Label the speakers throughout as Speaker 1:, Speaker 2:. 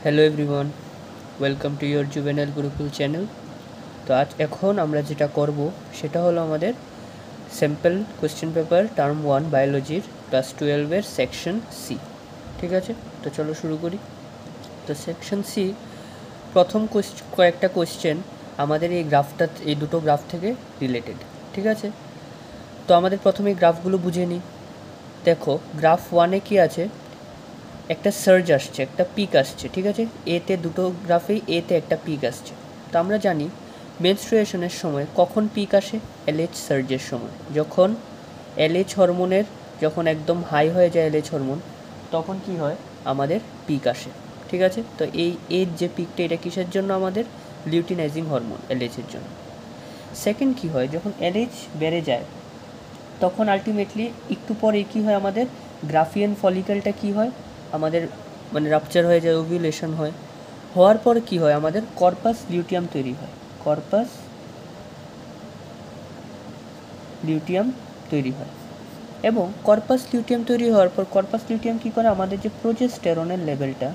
Speaker 1: Hello everyone, welcome to your juvenile Gurukul channel. তো এখন আমরা যেটা করব সেটা হলো আমাদের স্যাম্পল কোয়েশ্চেন পেপার টার্ম 1 বায়োলজির ক্লাস 12-এর সেকশন সি। ঠিক আছে, তো চলো শুরু করি। তো সেকশন সি প্রথম কয়েকটা কোয়েশ্চেন আমাদের এই দুটো গ্রাফ থেকে রিলেটেড। ঠিক আছে, তো আমাদের প্রথমে এই গ্রাফগুলো বুঝে নিই। দেখো, গ্রাফ 1-এ কী আছে, একটা সার্জ আসছে, একটা পিক আসছে। ঠিক আছে, এতে দুটো গ্রাফেই এতে একটা পিক আসছে। তো আমরা জানি মেনস্ট্রুয়েশনের সময় কখন পিক আসে, এলএইচ সার্জের সময়। যখন এলএইচ হরমোনের যখন একদম হাই হয়ে যায় এলএইচ হরমোন, তখন কি হয়, আমাদের পিক আসে। ঠিক আছে, তো এর যে পিকটা, এটা কিসের জন্য, আমাদের লিউটিনাইজিং হরমোন এলএইচের জন্য। সেকেন্ড কি হয়, যখন এলএইচ বেড়ে যায় তখন আলটিমেটলি একটু পরে কী হয়, আমাদের গ্রাফিয়ান ফলিকলটা কী হয়, আমাদের মানে রাপচার হয়ে যায়, ওভিউলেশন হয়। হওয়ার পর কি হয়, আমাদের কর্পাস লিউটিয়াম তৈরি হয়। কর্পাস লিউটিয়াম তৈরি হয়, এবং কর্পাস লিউটিয়াম তৈরি হওয়ার পর কর্পাস লিউটিয়াম কী করে, আমাদের যে প্রোজেস্টেরনের লেভেলটা,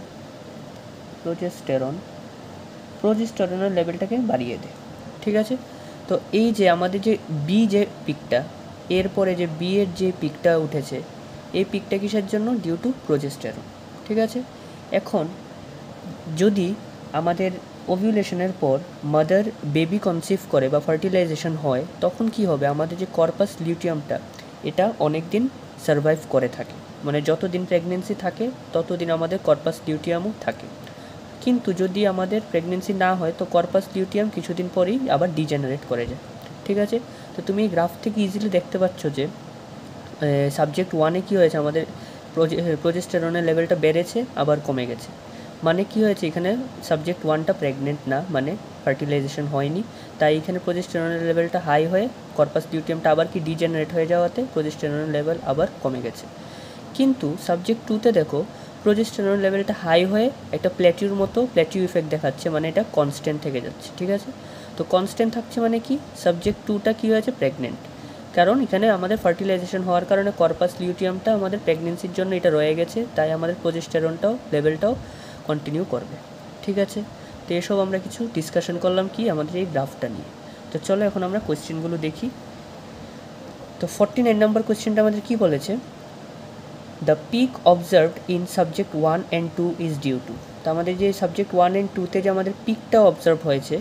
Speaker 1: প্রোজেস্টেরনের লেভেলটাকে বাড়িয়ে দেয়। ঠিক আছে, তো এই যে আমাদের যে বি যে পিকটা, এরপরে যে বি এর যে পিকটা উঠেছে, এই পিকটা কিসের জন্য, ডিউ টু প্রোজেস্টেরন। ঠিক আছে, এখন যদি আমাদের ওভিউলেশনের পর মাদার বেবি কনসিভ করে বা ফার্টিলাইজেশন হয়, তখন কি হবে, আমাদের যে কর্পাস লিউটিয়ামটা, এটা অনেক দিন সারভাইভ করে থাকে। মানে যতদিন প্রেগনেন্সি থাকে ততদিন আমাদের কর্পাস লিউটিয়ামও থাকে। কিন্তু যদি আমাদের প্রেগনেন্সি না হয়, তো কর্পাস লিউটিয়াম কিছুদিন পরেই আবার ডিজেনারেট করে যায়। ঠিক আছে, তো তুমি এই গ্রাফ থেকে ইজিলি দেখতে পাচ্ছ যে সাবজেক্ট 1-এ কী হয়েছে, আমাদের প্রোজেস্টেরনের লেভেলটা বেড়েছে আবার কমে গেছে। মানে কি হয়েছে, এখানে সাবজেক্ট 1টা প্রেগনেন্ট না, মানে ফার্টিলাইজেশন হয়নি, তাই এখানে প্রোজেস্টেরনের লেভেলটা হাই হয়ে কর্পাস লিউটিয়ামটা আবার কি ডিজেনারেট হয়ে যাওয়াতে প্রোজেস্টেরনের লেভেল আবার কমে গেছে। কিন্তু সাবজেক্ট 2-তে দেখো, প্রোজেস্টেরন লেভেলটা হাই হয়ে একটা প্ল্যাটিউর মতো প্ল্যাটিউ ইফেক্ট দেখাচ্ছে, মানে এটা কনস্ট্যান্ট থেকে যাচ্ছে। ঠিক আছে, তো কনস্ট্যান্ট থাকছে মানে কি, সাবজেক্ট 2টা কী হয়েছে, প্রেগনেন্ট। কারণ এখানে আমাদের ফার্টিলাইজেশন হওয়ার কারণে কর্পাস লিউটিয়ামটা আমাদের প্রেগনেন্সির জন্য এটা রয়ে গেছে, তাই আমাদের প্রোজেস্টেরনটাও লেভেলটাও কন্টিনিউ করবে। ঠিক আছে, তো এসব আমরা কিছু ডিসকাশন করলাম কি আমাদের এই গ্রাফটা নিয়ে। তো চলো এখন আমরা কোয়েশ্চেনগুলো দেখি। তো 49 নম্বর কোয়েশ্চেনটা আমাদের কি বলেছে, the peak observed in subject 1 and 2 is due to. তো আমাদের যে সাবজেক্ট 1 অ্যান্ড 2-তে যে আমাদের পিকটা অবজার্ভ হয়েছে,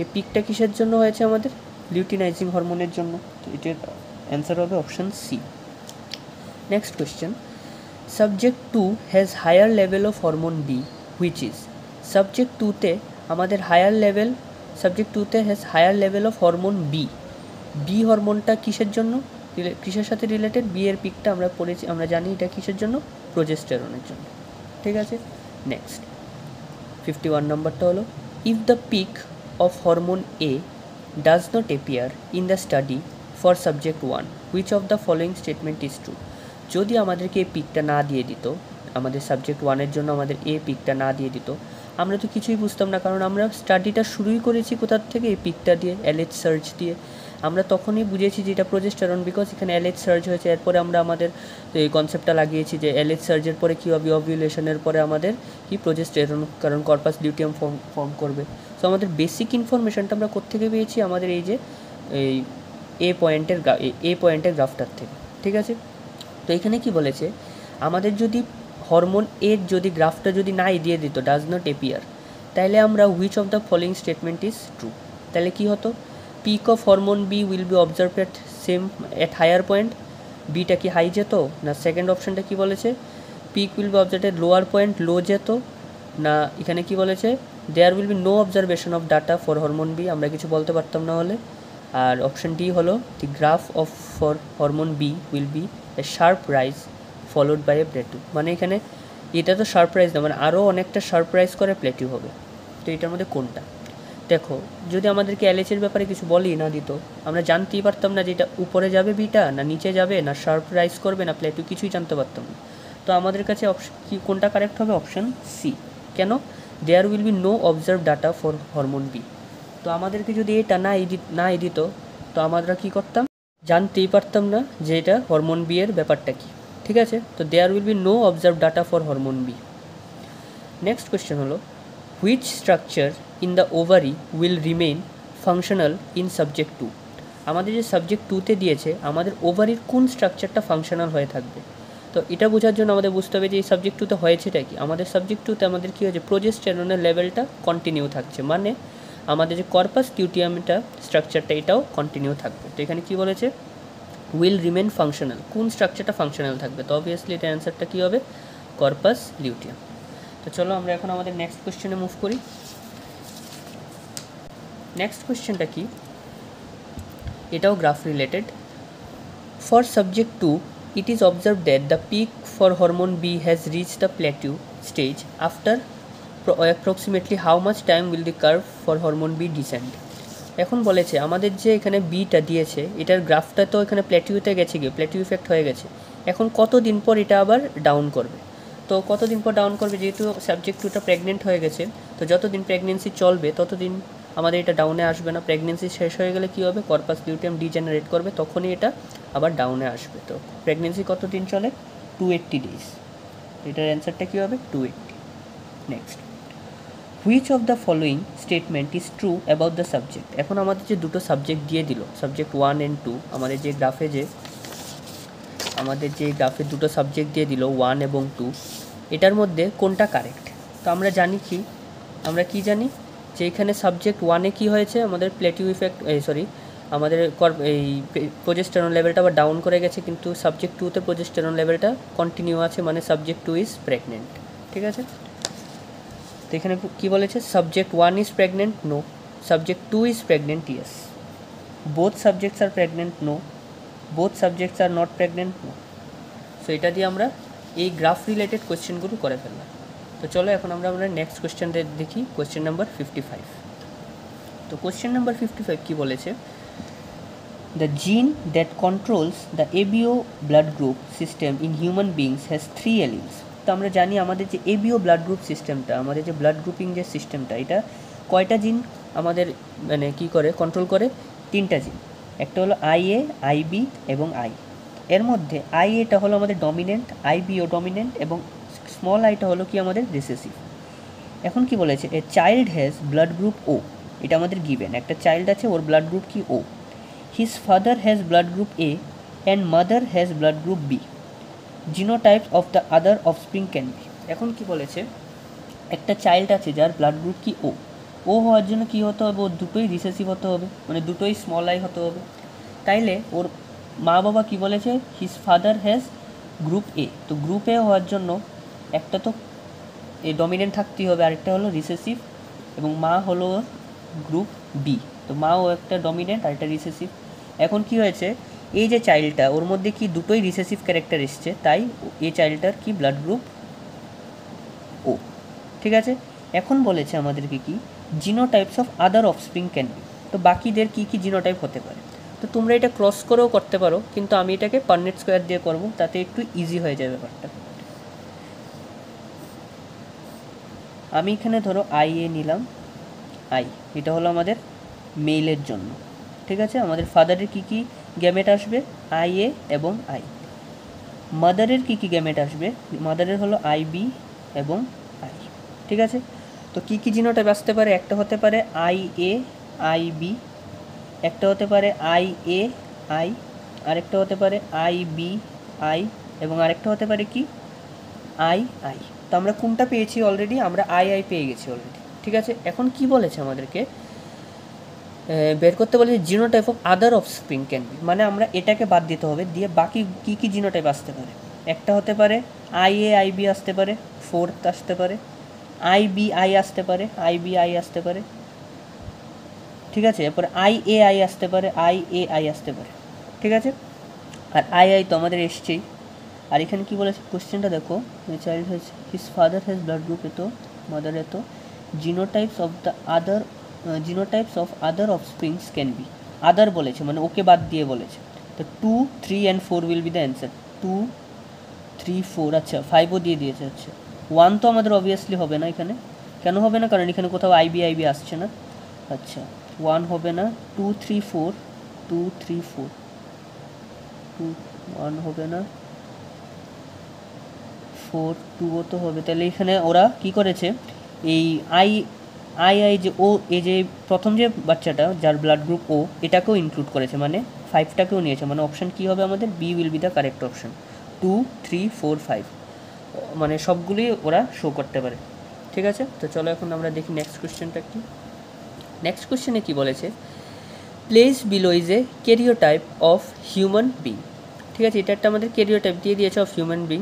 Speaker 1: এই পিকটা কিসের জন্য হয়েছে, আমাদের লিউটিনাইজিং হরমোনের জন্য। তো এটার অ্যান্সার হবে option C. Next question, subject 2 has higher level of hormone B which is. Subject 2-তে আমাদের সাবজেক্ট 2-তে has higher level of hormone B. B হরমোনটা কিসের জন্য, কিসের সাথে রিলেটেড, বি এর পিকটা আমরা পড়েছি, আমরা জানি এটা কিসের জন্য, প্রোজেস্টেরনের জন্য। ঠিক আছে, নেক্সট 51 নম্বরটা হলো, if the peak of hormone A does not appear in the study for subject 1 which of the following statement is true. যদি আমাদেরকে এই পিকটা না দিয়ে দিত, আমাদের সাবজেক্ট 1-এর জন্য আমাদের এ পিকটা না দিয়ে দিত, আমরা তো কিছুই বুঝতাম না, কারণ আমরা স্টাডিটা শুরুই করেছি কোথার থেকে, এই পিকটা দিয়ে, এলএইচ সার্চ দিয়ে। আমরা তখনই বুঝেছি যে এটা প্রোজেস্টেরন, বিকজ এখানে এলএইচ সার্চ হয়েছে। এরপরে আমরা আমাদের এই কনসেপ্টটা লাগিয়েছি যে এলএইচ সার্চের পরে কী হবে, ওভিউলেশনের পরে আমাদের কি প্রোজেস্টেরন, কারণ কর্পাস লিউটিয়াম ফর্ম করবে। সো আমাদের বেসিক ইনফরমেশনটা আমরা কোত্থেকে পেয়েছি, আমাদের এই যে এই এ পয়েন্টের গ্রাফটার থেকে। ঠিক আছে, তো এখানে কি বলেছে, আমাদের যদি হরমোন এর যদি গ্রাফটা যদি নাই দিয়ে দিত, ডাজ নট অ্যাপিয়ার, তাহলে আমরা which of the following statement is true, তাহলে কি হতো, peak of hormone B will be observe at higher point. বিটা কি হাই যেত না, সেকেন্ড অপশানটা কি বলেছে, peak will be observe at lower point, low যেত না, এখানে কি বলেছে, there will be no observation of data for hormone B, আমরা কিছু বলতে পারতাম না হলে। আর অপশান ডি হলো, the graph of for hormone B will be a sharp rise followed by a plateau. মানে এখানে এটা তো শার্প রাইজ না, মানে আরও অনেকটা শার্প রাইজ করে প্লেটিউ হবে। তো এটার মধ্যে কোনটা, দেখো, যদি আমাদেরকে এলএচের ব্যাপারে কিছু বলেই না দিত, আমরা জানতেই পারতাম না যে এটা উপরে যাবে বিটা, না নিচে যাবে, না শার্প রাইজ করবে, না প্লেটিউ, কিছুই জানতে পারতাম না। তো আমাদের কাছে কি কোনটা কারেক্ট হবে, অপশান সি। কেন, there will be no observe data for hormone B. তো আমাদেরকে যদি এটা না দিত, তো আমরা কী করতাম, জানতেই পারতাম না যে এটা হরমোন বি এর ব্যাপারটা কী। ঠিক আছে, তো there will be no observe data for hormone B. Next question হলো which structure in the ovary will remain functional in subject 2। আমাদের যে সাবজেক্ট 2তে দিয়েছে আমাদের ওভারির কোন স্ট্রাকচারটা ফাংশনাল হয়ে থাকবে। তো এটা বোঝার জন্য আমাদের বুঝতে হবে যে এই সাবজেক্ট 2তে হয়েছেটা কি। আমাদের সাবজেক্ট 2তে আমাদের কী হয়েছে, প্রোজেস্টেরনের লেভেলটা কন্টিনিউ থাকছে, মানে আমাদের যে কর্পাস লিউটিয়ামটা স্ট্রাকচারটা এটাও কন্টিনিউ থাকবে। তো এখানে কী বলেছে, উইল রিমেন ফাংশনাল, কোন স্ট্রাকচারটা ফাংশনাল থাকবে। তো অবভিয়াসলি এটার অ্যান্সারটা কী হবে, কর্পাস লিউটিয়াম। তো চলো আমরা এখন আমাদের নেক্সট কোয়েশ্চেনে মুভ করি। নেক্সট কোয়েশ্চেনটা কি, এটাও graph related. For subject 2 it is observed that the peak for hormone B has reached the plateau stage. After approximately how much time will the curve for hormone B descend? এখন বলেছে আমাদের যে এখানে beta দিয়েছে এটার গ্রাফটা তো এখানে প্ল্যাটিউতে গেছে, গিয়ে প্ল্যাটিউ ইফেক্ট হয়ে গেছে। এখন কতদিন পর এটা আবার ডাউন করবে। তো কতদিন পর ডাউন করবে, যেহেতু সাবজেক্ট 2টা প্রেগনেন্ট হয়ে গেছে, তো যতদিন প্রেগনেন্সি চলবে ততদিন আমাদের এটা ডাউনে আসবে না। প্রেগনেন্সি শেষ হয়ে গেলে কী হবে, কর্পাস লিউটিয়াম ডিজেনারেট করবে, তখনই এটা আবার ডাউনে আসবে। তো প্রেগনেন্সি কতদিন চলে, 280 ডেজ। এটার অ্যান্সারটা কী হবে, 280। Next, which of the following statement is true about the subject. এখন আমাদের যে দুটো সাবজেক্ট দিয়ে দিল, সাবজেক্ট 1 and 2, আমাদের যে গ্রাফে দুটো সাবজেক্ট দিয়ে দিল 1 এবং 2, এটার মধ্যে কোনটা কারেক্ট। তো আমরা কি জানি যে এখানে সাবজেক্ট 1-এ কী হয়েছে, আমাদের প্লেটিউ ইফেক্ট আমাদের এই প্রোজেস্টেরন লেভেলটা আবার ডাউন করে গেছে, কিন্তু সাবজেক্ট 2-তে প্রোজেস্টেরন লেভেলটা কন্টিনিউ আছে, মানে সাবজেক্ট 2 ইজ প্রেগনেন্ট। ঠিক আছে, তো এখানে কী বলেছে, subject 1 is pregnant, no. Subject 2 is pregnant, yes. Both subjects are pregnant, no. Both subjects are not pregnant, no. So এটা দিয়ে আমরা এই গ্রাফ রিলেটেড কোয়েশ্চেনগুলো করে ফেললাম। তো চলো এখন আমরা নেক্সট কোয়েশ্চেন দেখি, কোয়েশ্চেন নাম্বার 55। তো কোয়েশ্চেন নাম্বার 55 কী বলেছে, দ্য জিন that controls the ABO blood group system in human beings has 3 এলিলস। তো আমরা জানি আমাদের যে ABO ব্লাড গ্রুপ সিস্টেমটা, আমাদের যে ব্লাড গ্রুপিং যে সিস্টেমটা, এটা কয়টা জিন আমাদের মানে কী করে, কন্ট্রোল করে, 3টা জিন। একটা হলো IA, IB এবং I। এর মধ্যে IA-টা হলো আমাদের ডমিনেন্ট, IBও ডমিনেন্ট এবং স্মল আইটা হলো কি আমাদের রিসেসিভ। এখন কি বলেছে, a child has blood group O, এটা আমাদের গিভেন, একটা চাইল্ড আছে, ওর ব্লাড গ্রুপ কি O। His father has blood group A and mother has blood group B। Genotypes of the other offspring can be. এখন কি বলেছে, একটা চাইল্ড আছে যার ব্লাড গ্রুপ কি ও হওয়ার জন্য কী হতে হবে, ওর দুটোই রিসেসিভ হতে হবে, মানে দুটোই স্মল আই হতে হবে। তাইলে ওর মা বাবা কি বলেছে, his father has group A, তো গ্রুপ A হওয়ার জন্য একটা তো ডমিনেন্ট থাকতেই হবে, আরেকটা হলো রিসেসিভ, এবং মা হলো গ্রুপ B, তো মাও একটা ডমিনেন্ট আর একটা রিসেসিভ। এখন কি হয়েছে, এই যে চাইল্ডটা, ওর মধ্যে কি দুটোই রিসেসিভ ক্যারেক্টার এসছে, তাই এই চাইল্ডটার কি ব্লাড গ্রুপ O। ঠিক আছে, এখন বলেছে আমাদেরকে কি, genotypes of other offspring can be. তো বাকিদের কি কি জিনোটাইপ হতে পারে। তো তোমরা এটা ক্রস করেও করতে পারো, কিন্তু আমি এটাকে পার্নেট স্কোয়ার দিয়ে করবো, তাতে একটু ইজি হয়ে যায় ব্যাপারটা। আমি এখানে ধরো IA নিলাম, এটা হলো আমাদের মেলের জন্য। ঠিক আছে, আমাদের ফাদারের কী কী গ্যামেট আসবে, IA এবং I। মাদারের কী কী গ্যামেট আসবে, মাদারের হলো IB এবং I। ঠিক আছে, তো কী কী জিনোটাইপ আসতে পারে, একটা হতে পারে IA, IB, একটা হতে পারে IA, I, আরেকটা হতে পারে IB, I, এবং আরেকটা হতে পারে কি I। তো আমরা কোনটা পেয়েছি অলরেডি, আমরা I পেয়ে গেছি অলরেডি। ঠিক আছে, এখন কি বলেছে আমাদেরকে বের করতে বলেছে genotype of other offspring can B, মানে আমরা এটাকে বাদ দিতে হবে, দিয়ে বাকি কী কী জিনোটাইপ আসতে পারে। একটা হতে পারে IA, IB আসতে পারে, 4th আসতে পারে, IB, I আসতে পারে, IB, I আসতে পারে। ঠিক আছে, এরপর IA, I আসতে পারে, IA, I আসতে পারে। ঠিক আছে, আর I তো আমাদের এসছেই। আর এখানে কী বলেছে কোশ্চেনটা দেখো, child has his father has blood group এত, মাদার এত, জিনোটাইপস অফ আদার অফস্প্রিংস ক্যান বি। আদার বলেছে মানে ওকে বাদ দিয়ে বলেছে, তো 2, 3 and 4 will be the answer. 2, 3, 4, আচ্ছা 5ও দিয়ে দিয়েছে। আচ্ছা 1 তো আমাদের অবভিয়াসলি হবে না এখানে, কেন হবে না, কারণ এখানে কোথাও IB আসছে না। আচ্ছা 1 হবে না, 2, 3, 4, 2, 3, 4, 2, 1 হবে না, 4 2ও তো হবে, তাহলে এখানে ওরা কি করেছে এই আই আই আই যে ও এই যে প্রথম যে বাচ্চাটা যার ব্লাড গ্রুপ ও এটাকেও ইনক্লুড করেছে, মানে 5টাকেও নিয়েছে, মানে অপশান কী হবে আমাদের B will be the correct option. 2 3 4 5 মানে সবগুলোই ওরা শো করতে পারে। ঠিক আছে, তো চলো এখন আমরা দেখি নেক্সট কোয়েশ্চেনটা কি। নেক্সট কোয়েশ্চেনে কী বলেছে, place below is A karyotype of human being. ঠিক আছে, এটা একটা আমাদের ক্যারিওটাইপ দিয়ে দিয়েছে অফ হিউম্যান বিং।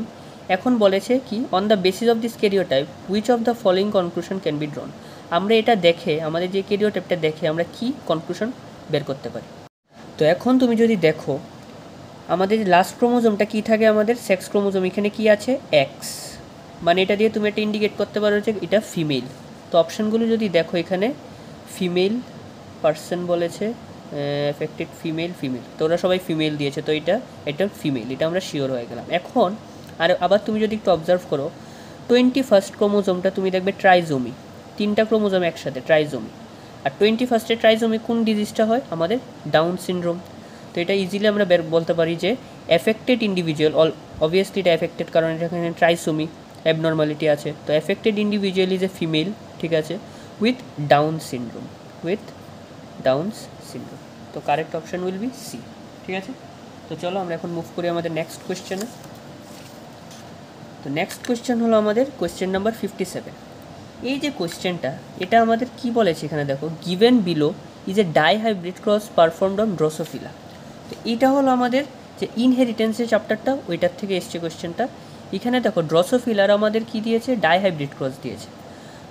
Speaker 1: এখন বলেছে কি on the basis of this karyotype which of the following conclusion can be ড্রন। আমরা এটা দেখে আমাদের যে ক্যারিওটাইপটা দেখে আমরা কি কনক্লুশন বের করতে পারি। তো এখন তুমি যদি দেখো আমাদের লাস্ট ক্রোমোজোমটা কী থাকে, আমাদের সেক্স ক্রোমোজোম, এখানে কি আছে এক্স, মানে এটা দিয়ে তুমি এটা ইন্ডিকেট করতে পারো যে এটা ফিমেল। তো অপশানগুলো যদি দেখো এখানে ফিমেল পার্সন বলেছে, এফেক্টেড ফিমেল ফিমেল, তো ওরা সবাই ফিমেল দিয়েছে, তো এটা ফিমেল, এটা আমরা শিওর হয়ে গেলাম। এখন আর আবার তুমি যদি একটু অবজার্ভ করো 21st ক্রোমোজোমটা তুমি দেখবে ট্রাইজোমি, 3টা ক্রোমোজোম একসাথে ট্রাইজোমি। আর 21st ট্রাইজোমি কোন ডিজিজটা হয় আমাদের ডাউন সিনড্রোম। তো এটা ইজিলি আমরা বলতে পারি যে এফেক্টেড ইন্ডিভিজুয়াল, অবভিয়াসলি এটা এফেক্টেড কারণ এখানে ট্রাইসোমি অ্যাবনর্মালিটি আছে, তো affected individual is a female, ঠিক আছে, with Down syndrome, Down's syndrome. তো correct option will be C. ঠিক আছে, তো চলো আমরা এখন মুভ করি আমাদের নেক্সট কোয়েশ্চেনে। তো নেক্সট কোয়েশ্চেন হলো আমাদের কোয়েশ্চেন নাম্বার 57। এই যে কোয়েশ্চেনটা এটা আমাদের কি বলেছে এখানে দেখো, given below is a dihybrid cross performed on Drosophila. তো এটা হলো আমাদের যে ইনহেরিটেন্সের চ্যাপ্টারটা, ওইটার থেকে এসছে কোয়েশ্চেনটা। এখানে দেখো ড্রোসোফিলার আমাদের কি দিয়েছে, ডাইহাইব্রিড ক্রস দিয়েছে।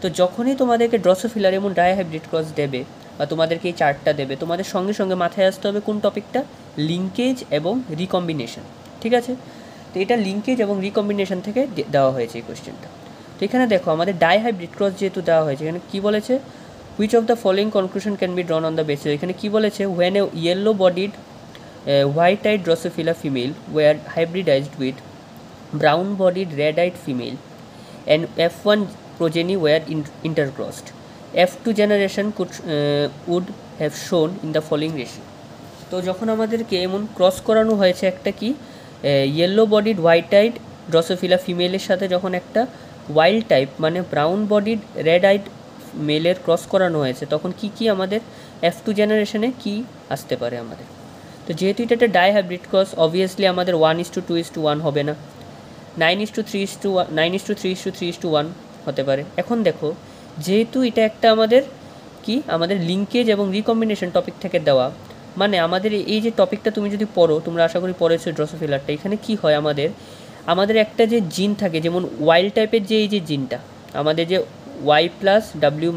Speaker 1: তো যখনই তোমাদেরকে ড্রোসোফিলার এমন ডাইহাইব্রিড ক্রস দেবে বা তোমাদেরকে এই চার্টটা দেবে, তোমাদের সঙ্গে সঙ্গে মাথায় আসতে হবে কোন টপিকটা, লিঙ্কেজ এবং রিকম্বিনেশন। ঠিক আছে, তো এটা লিঙ্কেজ এবং রিকম্বিনেশন থেকে দেওয়া হয়েছে এই কোয়েশ্চেনটা। তো এখানে দেখো আমাদের ডাইহাইব্রিড ক্রস যেহেতু দেওয়া হয়েছে, এখানে কী বলেছে, which of the following conclusion can be ড্রন on the basis, এখানে কী বলেছে, when a yellow bodied white-eyed Drosophila female were hybridized with brown-bodied red-eyed female and F1 progeny were intercrossed. F2 generation would have shown in the following ratio. তো যখন আমাদেরকে এমন cross করানো হয়েছে একটা কি ইয়েলো বডিড হোয়াইট-আইড ড্রসোফিলা ফিমেলের সাথে যখন একটা ওয়াইল্ড টাইপ মানে ব্রাউন বডিড রেড-আইড মেলের ক্রস করানো হয়েছে, তখন কি কি আমাদের F2 জেনারেশনে কি আসতে পারে আমাদের। তো যেহেতু এটা একটা ডাইহাইব্রিড ক্রস, অবভিয়াসলি আমাদের 1:2:1 হবে না, 9:3:1 হতে পারে। এখন দেখো যেহেতু এটা একটা আমাদের লিঙ্কেজ এবং রিকম্বিনেশন টপিক থেকে দেওয়া, মানে আমাদের এই যে টপিকটা তুমি যদি পড়ো, তোমরা আশা করি পড়েছো ড্রসোফিলারটা, এখানে কি হয় আমাদের একটা যে জিন থাকে, যেমন ওয়াইল্ড টাইপের যে এই যে জিনটা আমাদের যে Y+W+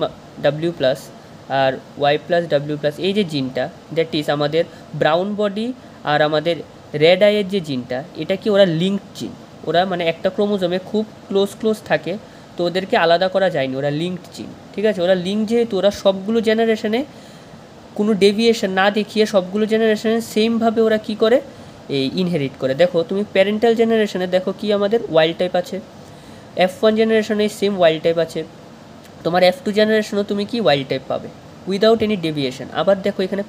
Speaker 1: আর Y+W+, এই যে জিনটা দ্যাট ইজ আমাদের ব্রাউন বডি আর আমাদের রেড আইয়ের যে জিনটা, এটা কি ওরা লিঙ্কড জিন, ওরা মানে একটা ক্রোমোজোমে খুব ক্লোজ থাকে, তো ওদেরকে আলাদা করা যায়নি, ওরা লিঙ্কড জিন। ঠিক আছে, ওরা লিঙ্ক যেহেতু ওরা সবগুলো জেনারেশনে কোনো ডেভিয়েশন না দেখিয়ে সবগুলো জেনারেশনে সেমভাবে ওরা কি করে এই ইনহেরিট করে। দেখো তুমি প্যারেন্টাল জেনারেশনে দেখো কি আমাদের ওয়াইল্ড টাইপ আছে, F1 জেনারেশনে সেম ওয়াইল্ড টাইপ আছে, তোমার F2 জেনারেশনও তুমি কি ওয়াইল্ড টাইপ পাবে উইদাউট এনি ডেভিয়েশন। আবার দেখো এখানে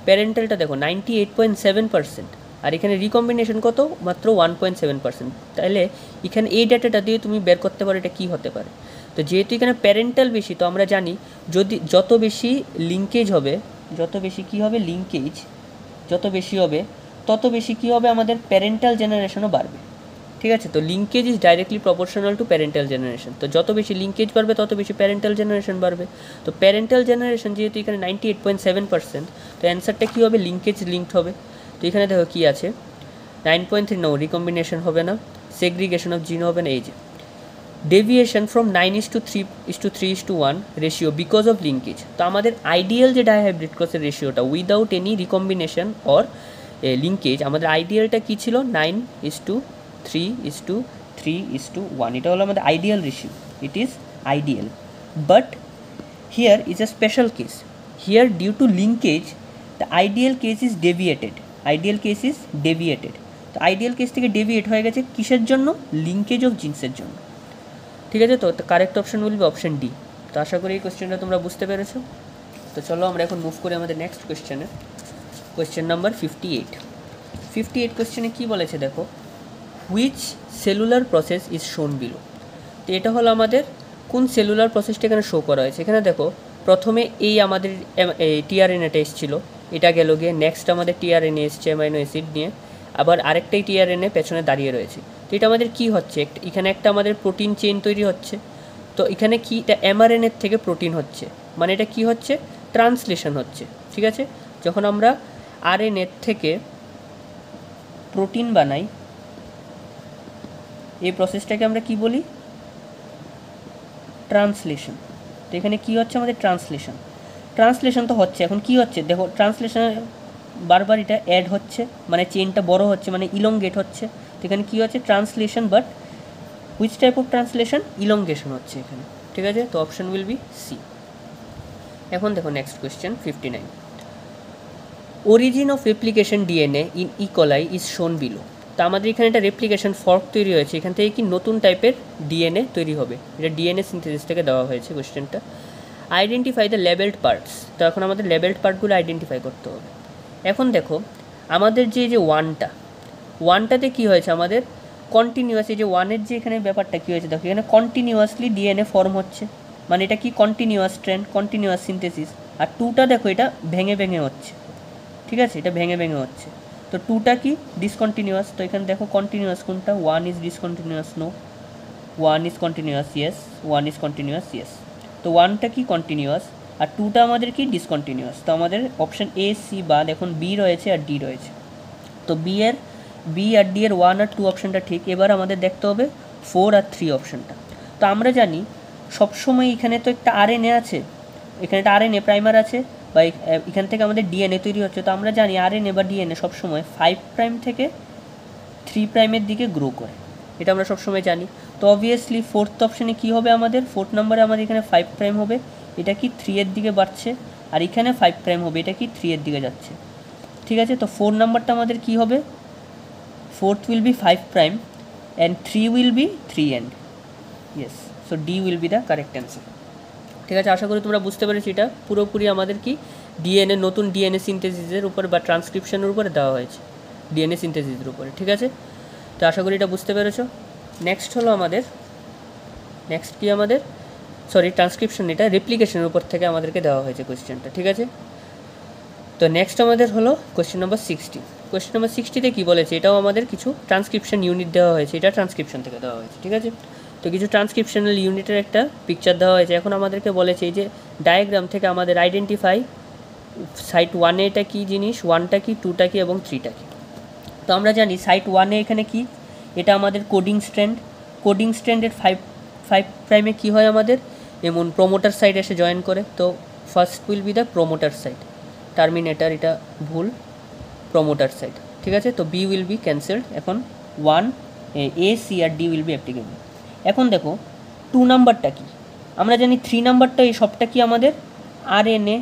Speaker 1: প্যারেন্টালটা দেখো 98.7%, আর এখানে রিকম্বিনেশন কত মাত্র 1.7%। তাহলে এখানে এই ডাটাটা দিয়ে তুমি বের করতে পারো এটা কী হতে পারে। তো যেহেতু এখানে প্যারেন্টাল বেশি, তো আমরা জানি যত বেশি লিঙ্কেজ হবে, যত বেশি হবে তত বেশি কী হবে আমাদের প্যারেন্টাল জেনারেশনও বাড়বে। ঠিক আছে, তো linkage is directly proportional to parental generation, তো যত বেশি লিঙ্কেজ বাড়বে তত বেশি প্যারেন্টাল জেনারেশন বাড়বে। তো প্যারেন্টাল জেনারেশন যেহেতু এখানে 98.7%, তো অ্যান্সারটা কী হবে, লিঙ্কেজ লিঙ্কড হবে। তো এখানে দেখো কী আছে 9.3, নো রিকম্বিনেশন হবে না, সেগ্রিগেশন অফ জিন হবে না, এই যে deviation from 9:3:1 ratio because of linkage. তো আমাদের আইডিয়াল যে ডাইহাইব্রিড ক্রসের রেশিওটা without any recombination or linkage, আমাদের আইডিয়ালটা কী ছিল 9:3:1, এটা হলো আমাদের ideal ratio, it is ideal. But here is a special case, here due to linkage the ideal case is deviated, তো আইডিয়াল কেস থেকে ডেভিয়েট হয়ে গেছে কিসের জন্য, লিঙ্কেজ অফ জিন্সের জন্য। ঠিক আছে, তো correct option will be option D. তো আশা করি এই কোয়েশ্চেনটা তোমরা বুঝতে পেরেছো। তো চলো আমরা এখন মুভ করি আমাদের নেক্সট কোয়েশ্চেনে, কোয়েশ্চেন নাম্বার 58 কোয়েশ্চেনে কী বলেছে দেখো, which cellular process is shown below. তো এটা হলো আমাদের কোন সেলুলার প্রসেসটা এখানে শো করা হয়েছে। এখানে দেখো প্রথমে এই আমাদের এই টিআরএনএটা এসেছিলো, এটা গেল গিয়ে নেক্সট আমাদের টিআরএনএ এসছে অ্যামাইনো অ্যাসিড নিয়ে, আবার আরেকটাই টিআরএনএ পেছনে দাঁড়িয়ে রয়েছে। তো এটা আমাদের কী হচ্ছে, এখানে একটা আমাদের প্রোটিন চেইন তৈরি হচ্ছে। তো এখানে কি, এটা এমআরএনএর থেকে প্রোটিন হচ্ছে, মানে এটা কি হচ্ছে, ট্রান্সলেশন হচ্ছে। ঠিক আছে, যখন আমরা আরএনএর থেকে প্রোটিন বানাই এই প্রসেসটাকে আমরা কি বলি, ট্রান্সলেশন। তো এখানে কি হচ্ছে আমাদের ট্রান্সলেশন তো হচ্ছে। এখন কি হচ্ছে দেখো, ট্রান্সলেশনে বারবার এটা অ্যাড হচ্ছে, মানে চেইনটা বড় হচ্ছে, মানে ইলংগেট হচ্ছে। তো এখানে কী হচ্ছে, translation, but which type of translation, elongation হচ্ছে এখানে। ঠিক আছে, তো অপশন উইল বি সি। এখন দেখো next question 59, origin of replication DNA in E coli is shown below. তো আমাদের এখানে একটা রেপ্লিকেশন ফর্ক তৈরি হয়েছে, এখান থেকে কি নতুন টাইপের ডিএনএ তৈরি হবে, এটা ডিএনএ সিনথেসিস থেকে দেওয়া হয়েছে কোয়েশ্চেনটা। Identify the labelled parts. তো এখন আমাদের লেবেলড পার্টগুলো আইডেন্টিফাই করতে হবে। এখন দেখো আমাদের যে ওয়ানটাতে কী হয়েছে, আমাদের কন্টিনিউয়াস, এই যে ওয়ানের যে এখানে ব্যাপারটা কী হয়েছে দেখো, এখানে কন্টিনিউয়াসলি ডিএনএ ফর্ম হচ্ছে, মানে এটা কি কন্টিনিউয়াস ট্রেন্ড, কন্টিনিউয়াস সিনথেসিস। আর টুটা দেখো এটা ভেঙে ভেঙে হচ্ছে। ঠিক আছে, এটা ভেঙে ভেঙে হচ্ছে। তো টুটা কি ডিসকন্টিনিউয়াস। তো এখানে দেখো কন্টিনিউয়াস কোনটা, one is discontinuous, no, one is continuous, yes, one is continuous, yes. তো ওয়ানটা কি কন্টিনিউয়াস আর টুটা আমাদের কি ডিসকন্টিনিউয়াস। তো আমাদের অপশান এ, সি বাদ এখন বি রয়েছে আর ডি রয়েছে। তো বি আর ডি এর 1 আর 2 অপশানটা ঠিক। এবার আমাদের দেখতে হবে 4 আর 3 অপশানটা। তো আমরা জানি সবসময় এখানে তো একটা আরএনএ আছে, এখানে একটা আরএনএ প্রাইমার আছে, বা এখান থেকে আমাদের ডিএনএ তৈরি হচ্ছে। তো আমরা জানি আরএনএ বা ডিএনএ সবসময় 5 প্রাইম থেকে 3 প্রাইমের দিকে গ্রো করে, এটা আমরা সবসময় জানি। তো অবভিয়াসলি ফোর্থ অপশানে কী হবে, আমাদের ফোর্থ নাম্বারে আমাদের এখানে 5 প্রাইম হবে, এটা কি 3 এর দিকে বাড়ছে, আর এখানে 5 প্রাইম হবে, এটা কি 3 এর দিকে যাচ্ছে। ঠিক আছে, তো 4 নাম্বারটা আমাদের কি হবে, fourth will be 5 prime and 3 will be 3 end. Yes, so D will be the correct answer. ঠিক আছে, আশা করি তোমরা বুঝতে পেরেছি। এটা পুরোপুরি আমাদের কি ডিএনএ, নতুন ডিএনএ সিনথেসিসের উপর বা ট্রান্সক্রিপশনের উপরে দেওয়া হয়েছে, ডিএনএ সিনথেসিসের উপরে। ঠিক আছে, তো আশা করি এটা বুঝতে পেরেছো। নেক্সট হলো আমাদের, নেক্সট কি আমাদের, সরি ট্রান্সক্রিপশন, এটা রেপ্লিকেশনের উপর থেকে আমাদেরকে দেওয়া হয়েছে কোয়েশ্চেনটা। ঠিক আছে, তো নেক্সট আমাদের হলো কোয়েশ্চেন নাম্বার 60। কোয়েশ্চেন নাম্বার 60তে কী বলেছে, এটাও আমাদের কিছু ট্রান্সক্রিপশন ইউনিট দেওয়া হয়েছে, এটা ট্রান্সক্রিপশন থেকে দেওয়া হয়েছে। ঠিক আছে, তো কিছু ট্রান্সক্রিপশনাল ইউনিটের একটা পিকচার দেওয়া হয়েছে। এখন আমাদেরকে বলেছে এই যে ডায়াগ্রাম থেকে আমাদের আইডেন্টিফাই সাইট 1-এ এটা কী জিনিস, 1টা কি, 2টা কি এবং 3টা কি। তো আমরা জানি সাইট 1-এ এখানে কি, এটা আমাদের কোডিং স্ট্র্যান্ডের 5 প্রাইমে কী হয় আমাদের, এমন প্রোমোটার সাইড এসে জয়েন করে। তো first will be the promoter side, terminator এটা ভুল, প্রোমোটার সাইড। ঠিক আছে, তো বি উইল বি ক্যান্সেলড। এখন 1, এ, সি আর ডি উইল বি অ্যাপ্লিকেবল। এখন দেখো 2 নাম্বারটা কি, আমরা জানি 3 নাম্বারটা এই সবটা কি আমাদের আরএনএ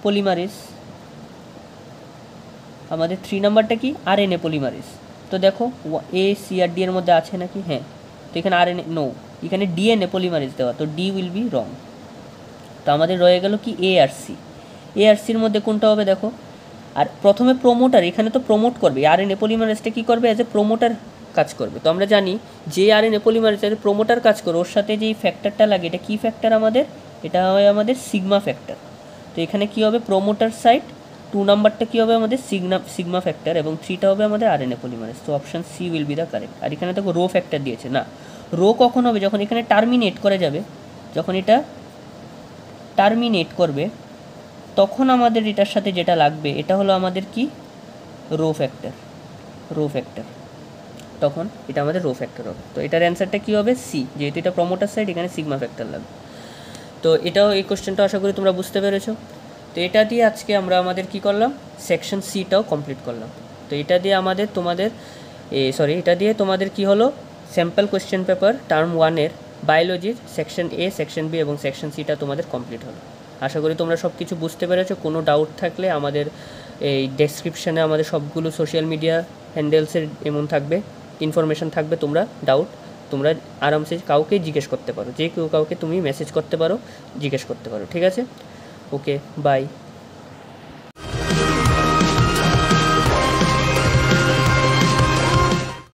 Speaker 1: পলিমারেজ, আমাদের 3 নাম্বারটা কি আরএনএ পলিমারেজ। তো দেখো এ, সি আর ডি এর মধ্যে আছে নাকি, হ্যাঁ, তো এখানে আরএনএ নো, এখানে ডিএনএ পলিমারেজ দেওয়া, তো ডি উইল বি রং। তো আমাদের রয়ে গেল কি এ আর সি। এ আর সির মধ্যে কোনটা হবে দেখো, আর প্রথমে প্রোমোটার, এখানে তো প্রোমোট করবে, আরএনএ পলিমারেজটা কী করবে, অ্যাজ এ প্রোমোটার কাজ করবে। তো আমরা জানি যে RNA polymerase as a promoter কাজ করে, ওর সাথে যেই ফ্যাক্টরটা লাগে এটা কী ফ্যাক্টর আমাদের, এটা হয় আমাদের সিগমা ফ্যাক্টর। তো এখানে কী হবে, প্রোমোটার সাইট, 2 নাম্বারটা কী হবে আমাদের সিগমা ফ্যাক্টর, এবং 3টা হবে আমাদের আরএনএ পলিমারেজ। তো option C will be the correct. আর এখানে দেখো রো ফ্যাক্টর দিয়েছে না, রো কখন হবে, যখন এখানে টার্মিনেট করে যাবে, যখন এটা টার্মিনেট করবে তখন আমাদের এটার সাথে যেটা লাগবে এটা হলো আমাদের কি রো ফ্যাক্টর, তখন এটা আমাদের রো ফ্যাক্টর হবে। তো এটার অ্যান্সারটা কী হবে, সি, যেহেতু এটা প্রমোটার সাইড, এখানে সিগমা ফ্যাক্টর লাগবে। তো এটাও, এই কোশ্চেনটা আশা করি তোমরা বুঝতে পেরেছো। তো এটা দিয়ে আজকে আমরা আমাদের কি করলাম, সেকশন সিটাও কমপ্লিট করলাম। তো এটা দিয়ে আমাদের এটা দিয়ে তোমাদের কি হলো, স্যাম্পল কোশ্চেন পেপার টার্ম 1-এর বায়োলজির সেকশন এ, সেকশন বি এবং সেকশন সিটা তোমাদের কমপ্লিট হলো। আশা করি তোমরা সব কিছু বুঝতে পেরেছো। কোনো ডাউট থাকলে আমাদের এই ডেসক্রিপশানে আমাদের সবগুলো সোশ্যাল মিডিয়া হ্যান্ডেলসের এমন থাকবে, ইনফরমেশান থাকবে, তোমরা আরামসে কাউকে জিজ্ঞেস করতে পারো, যে কেউ কাউকে তুমি মেসেজ করতে পারো, জিজ্ঞেস করতে পারো। ঠিক আছে, ওকে, বাই।